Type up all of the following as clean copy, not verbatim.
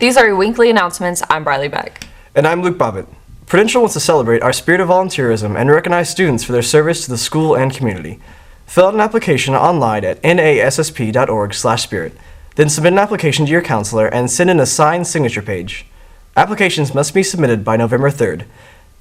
These are your weekly announcements. I'm Briley Beck. And I'm Luke Bobbitt. Prudential wants to celebrate our spirit of volunteerism and recognize students for their service to the school and community. Fill out an application online at nassp.org/spirit. Then submit an application to your counselor and send in a signed signature page. Applications must be submitted by November 3rd.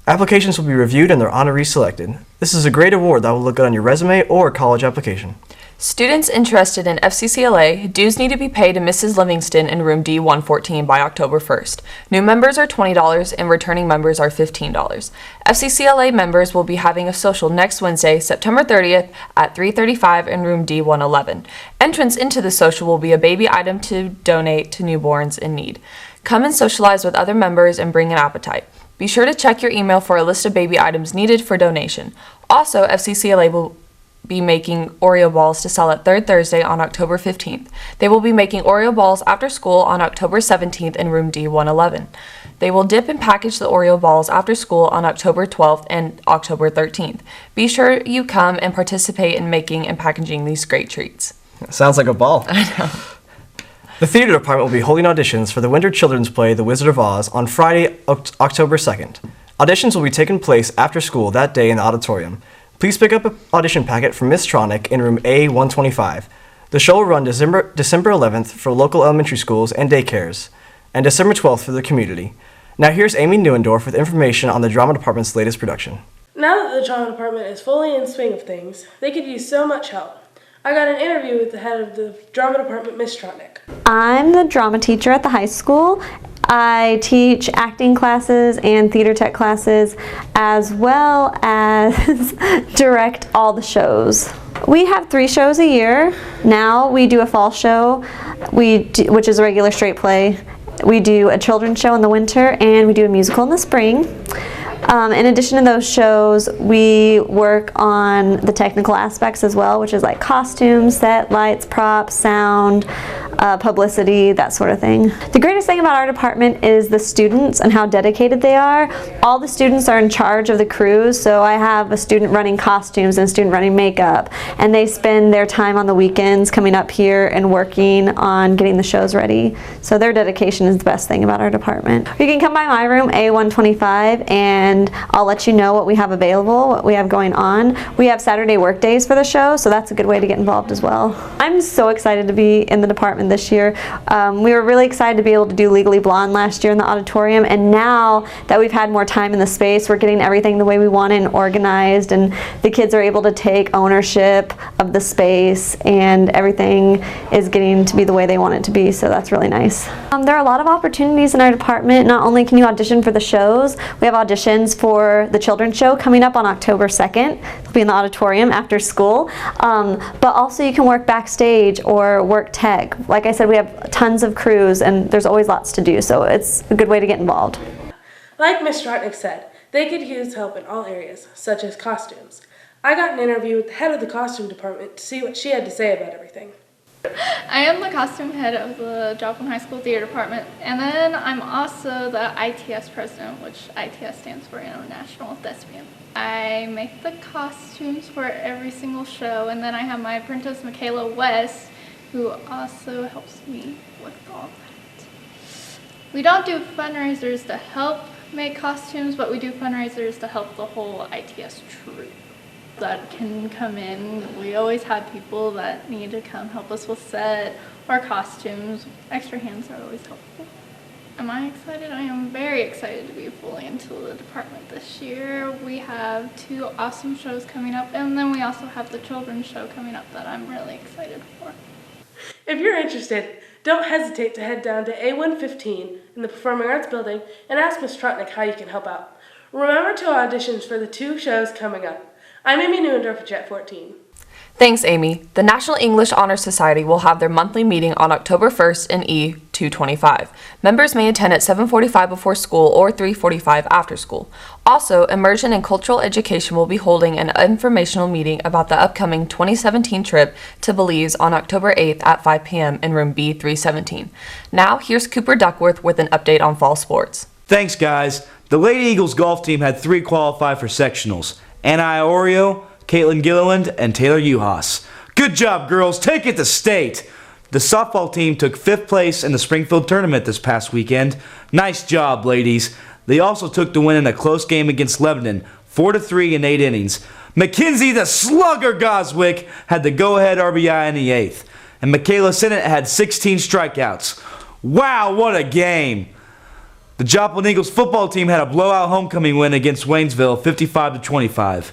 Applications will be reviewed and their honorees selected. This is a great award that will look good on your resume or college application. Students interested in FCCLA, dues need to be paid to Mrs. Livingston in room D114 by October 1st. New members are $20 and returning members are $15. FCCLA members will be having a social next Wednesday, September 30th at 3:35 in room D111. Entrance into the social will be a baby item to donate to newborns in need. Come and socialize with other members and bring an appetite. Be sure to check your email for a list of baby items needed for donation. Also, FCCLA will be making Oreo balls to sell at Third Thursday on October 15th. They will be making Oreo balls after school on October 17th in room D111. They will dip and package the Oreo balls after school on October 12th and October 13th. Be sure you come and participate in making and packaging these great treats. Sounds like a ball. I know. The theater department will be holding auditions for the winter children's play The Wizard of Oz on Friday, October 2nd. Auditions will be taking place after school that day in the auditorium. Please pick up an audition packet from Ms. Tronick in room A125. The show will run December 11th for local elementary schools and daycares, and December 12th for the community. Now here's Amy Neuendorf with information on the drama department's latest production. Now that the drama department is fully in swing of things, they could use so much help. I got an interview with the head of the drama department, Ms. Trotnick. I'm the drama teacher at the high school. I teach acting classes and theater tech classes, as well as direct all the shows. We have 3 shows a year. Now we do a fall show, which is a regular straight play. We do a children's show in the winter, and we do a musical in the spring. In addition to those shows, we work on the technical aspects as well, which is like costumes, set, lights, props, sound, publicity, that sort of thing. The greatest thing about our department is the students and how dedicated they are. All the students are in charge of the crews, so I have a student running costumes and a student running makeup, and they spend their time on the weekends coming up here and working on getting the shows ready. So their dedication is the best thing about our department. You can come by my room, A125, and I'll let you know what we have available, what we have going on. We have Saturday work days for the show, so that's a good way to get involved as well. I'm so excited to be in the department this year. We were really excited to be able to do Legally Blonde last year in the auditorium, and now that we've had more time in the space, we're getting everything the way we want it and organized, and the kids are able to take ownership of the space, and everything is getting to be the way they want it to be, so that's really nice. There are a lot of opportunities in our department. Not only can you audition for the shows, we have auditions for the children's show coming up on October 2nd. It'll be in the auditorium after school, but also you can work backstage or work tech. Like I said, we have tons of crews, and there's always lots to do, so it's a good way to get involved. Like Ms. Trotnick said, they could use help in all areas, such as costumes. I got an interview with the head of the costume department to see what she had to say about everything. I am the costume head of the Joplin High School Theater Department, and then I'm also the ITS president, which ITS stands for International Thespian. I make the costumes for every single show, and then I have my apprentice Michaela West, who also helps me with all that. We don't do fundraisers to help make costumes, but we do fundraisers to help the whole ITS troupe that can come in. We always have people that need to come help us with set or costumes. Extra hands are always helpful. Am I excited? I am very excited to be fully into the department this year. We have 2 awesome shows coming up, and then we also have the children's show coming up that I'm really excited for. If you're interested, don't hesitate to head down to A115 in the Performing Arts Building and ask Ms. Trotnick how you can help out. Remember to auditions for the 2 shows coming up. I'm Amy Neuendorf at Jet 14. Thanks, Amy. The National English Honor Society will have their monthly meeting on October 1st in E225. Members may attend at 7:45 before school or 3:45 after school. Also, Immersion in Cultural Education will be holding an informational meeting about the upcoming 2017 trip to Belize on October 8th at 5 p.m. in room B317. Now, here's Cooper Duckworth with an update on fall sports. Thanks, guys. The Lady Eagles golf team had 3 qualify for sectionals. Anna Iorio, Caitlin Gilliland, and Taylor Uhas. Good job, girls. Take it to state. The softball team took 5th place in the Springfield tournament this past weekend. Nice job, ladies. They also took the win in a close game against Lebanon, 4-3 in 8 innings. Mackenzie the Slugger Goswick had the go-ahead RBI in the 8th, and Michaela Sinnott had 16 strikeouts. Wow, what a game! The Joplin Eagles football team had a blowout homecoming win against Waynesville, 55-25.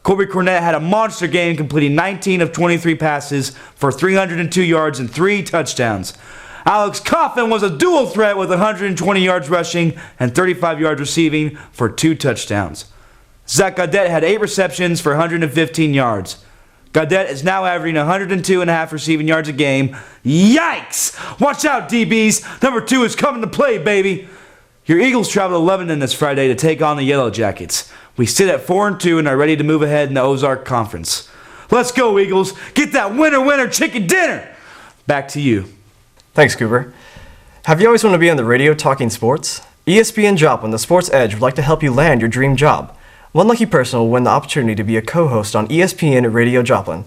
Corby Cornett had a monster game, completing 19 of 23 passes for 302 yards and 3 touchdowns. Alex Coffin was a dual threat with 120 yards rushing and 35 yards receiving for 2 touchdowns. Zach Gaudette had 8 receptions for 115 yards. Gaudette is now averaging 102.5 receiving yards a game. Yikes! Watch out, DBs. Number 2 is coming to play, baby. Your Eagles travel to Lebanon this Friday to take on the Yellow Jackets. We sit at 4-2 and are ready to move ahead in the Ozark Conference. Let's go, Eagles. Get that winner chicken dinner. Back to you. Thanks, Cooper. Have you always wanted to be on the radio talking sports? ESPN Joplin, the Sports Edge, would like to help you land your dream job. One lucky person will win the opportunity to be a co-host on ESPN Radio Joplin.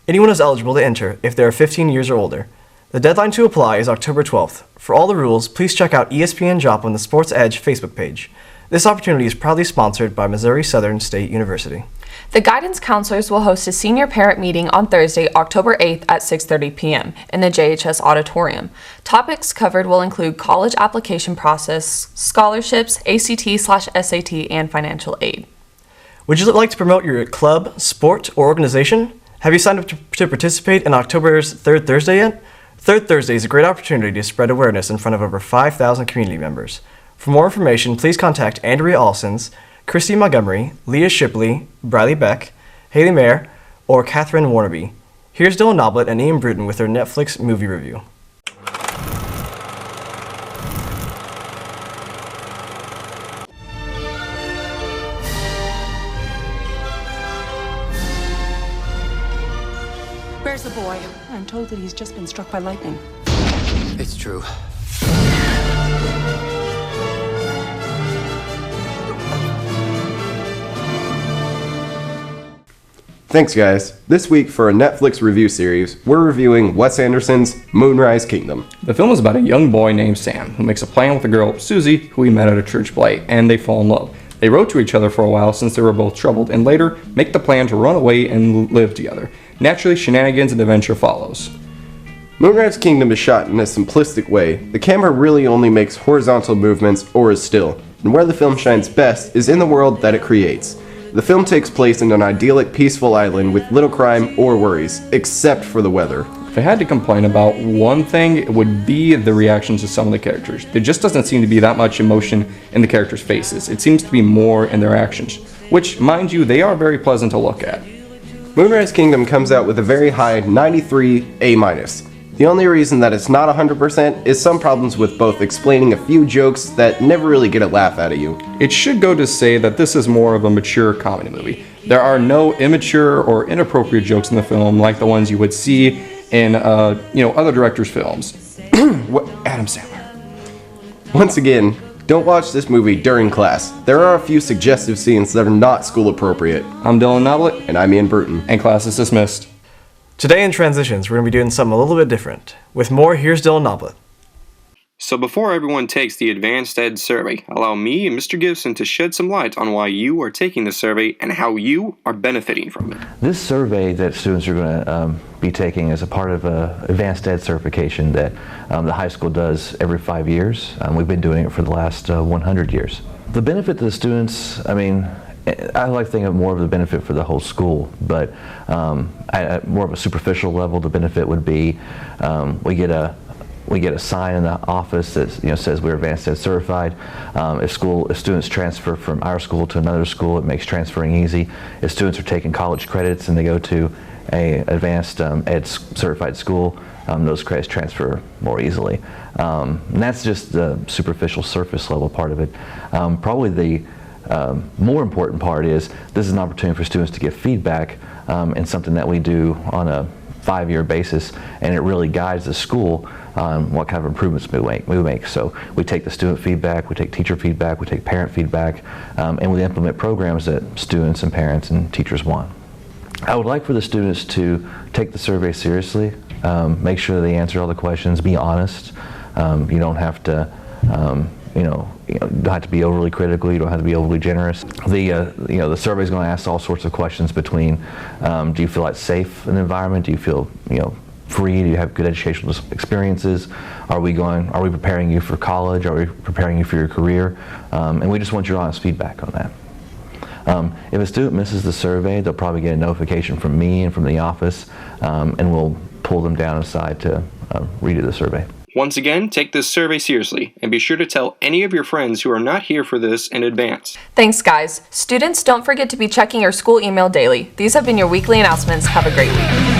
Anyone is eligible to enter if they are 15 years or older. The deadline to apply is October 12th. For all the rules, please check out ESPN Joplin, the Sports Edge Facebook page. This opportunity is proudly sponsored by Missouri Southern State University. The guidance counselors will host a senior parent meeting on Thursday, October 8th at 6:30 p.m. in the JHS auditorium. Topics covered will include college application process, scholarships, ACT/SAT, and financial aid. Would you like to promote your club, sport, or organization? Have you signed up to participate in October's Third Thursday yet? Third Thursday is a great opportunity to spread awareness in front of over 5,000 community members. For more information, please contact Andrea Alsons, Christy Montgomery, Leah Shipley, Bradley Beck, Haley Mayer, or Catherine Warnaby. Here's Dylan Noblet and Ian Bruton with their Netflix movie review. Where's the boy? I'm told that he's just been struck by lightning. It's true. Thanks, guys. This week for a Netflix review series, we're reviewing Wes Anderson's Moonrise Kingdom. The film is about a young boy named Sam who makes a plan with a girl, Susie, who he met at a church play, and they fall in love. They wrote to each other for a while since they were both troubled, and later make the plan to run away and live together. Naturally, shenanigans and adventure follows. Moonrise Kingdom is shot in a simplistic way. The camera really only makes horizontal movements or is still, and where the film shines best is in the world that it creates. The film takes place in an idyllic, peaceful island with little crime or worries, except for the weather. If I had to complain about one thing, it would be the reactions to some of the characters. There just doesn't seem to be that much emotion in the characters' faces. It seems to be more in their actions, which, mind you, they are very pleasant to look at. Moonrise Kingdom comes out with a very high 93 A-. The only reason that it's not 100% is some problems with both explaining a few jokes that never really get a laugh out of you. It should go to say that this is more of a mature comedy movie. There are no immature or inappropriate jokes in the film like the ones you would see in other directors' films. Adam Sandler. Once again, don't watch this movie during class. There are a few suggestive scenes that are not school appropriate. I'm Dylan Noblet. And I'm Ian Bruton. And class is dismissed. Today in Transitions, we're going to be doing something a little bit different. With more, here's Dylan Noblet. So before everyone takes the Advanced Ed survey, allow me and Mr. Gibson to shed some light on why you are taking the survey and how you are benefiting from it. This survey that students are going to be taking is a part of an Advanced Ed certification that the high school does every 5 years. We've been doing it for the last 100 years. The benefit to the students, I like to think of more of the benefit for the whole school, but at more of a superficial level, the benefit would be we get a sign in the office that says we're Advanced Ed certified. If students transfer from our school to another school, it makes transferring easy. If students are taking college credits and they go to a Advanced Ed certified school, those credits transfer more easily. And that's just the superficial surface level part of it. Probably the more important part is this is an opportunity for students to get feedback in something that we do on a 5-year basis, and it really guides the school on what kind of improvements we make. So we take the student feedback, we take teacher feedback, we take parent feedback, and we implement programs that students and parents and teachers want. I would like for the students to take the survey seriously. Make sure they answer all the questions. Be honest. You don't have to, you don't have to be overly critical. You don't have to be overly generous. The survey is going to ask all sorts of questions between, do you feel like safe in the environment? Do you feel, free? Do you have good educational experiences? Are we preparing you for college? Are we preparing you for your career? And we just want your honest feedback on that. If a student misses the survey, they'll probably get a notification from me and from the office, and we'll pull them down aside to redo the survey. Once again, take this survey seriously, and be sure to tell any of your friends who are not here for this in advance. Thanks, guys. Students, don't forget to be checking your school email daily. These have been your weekly announcements. Have a great week.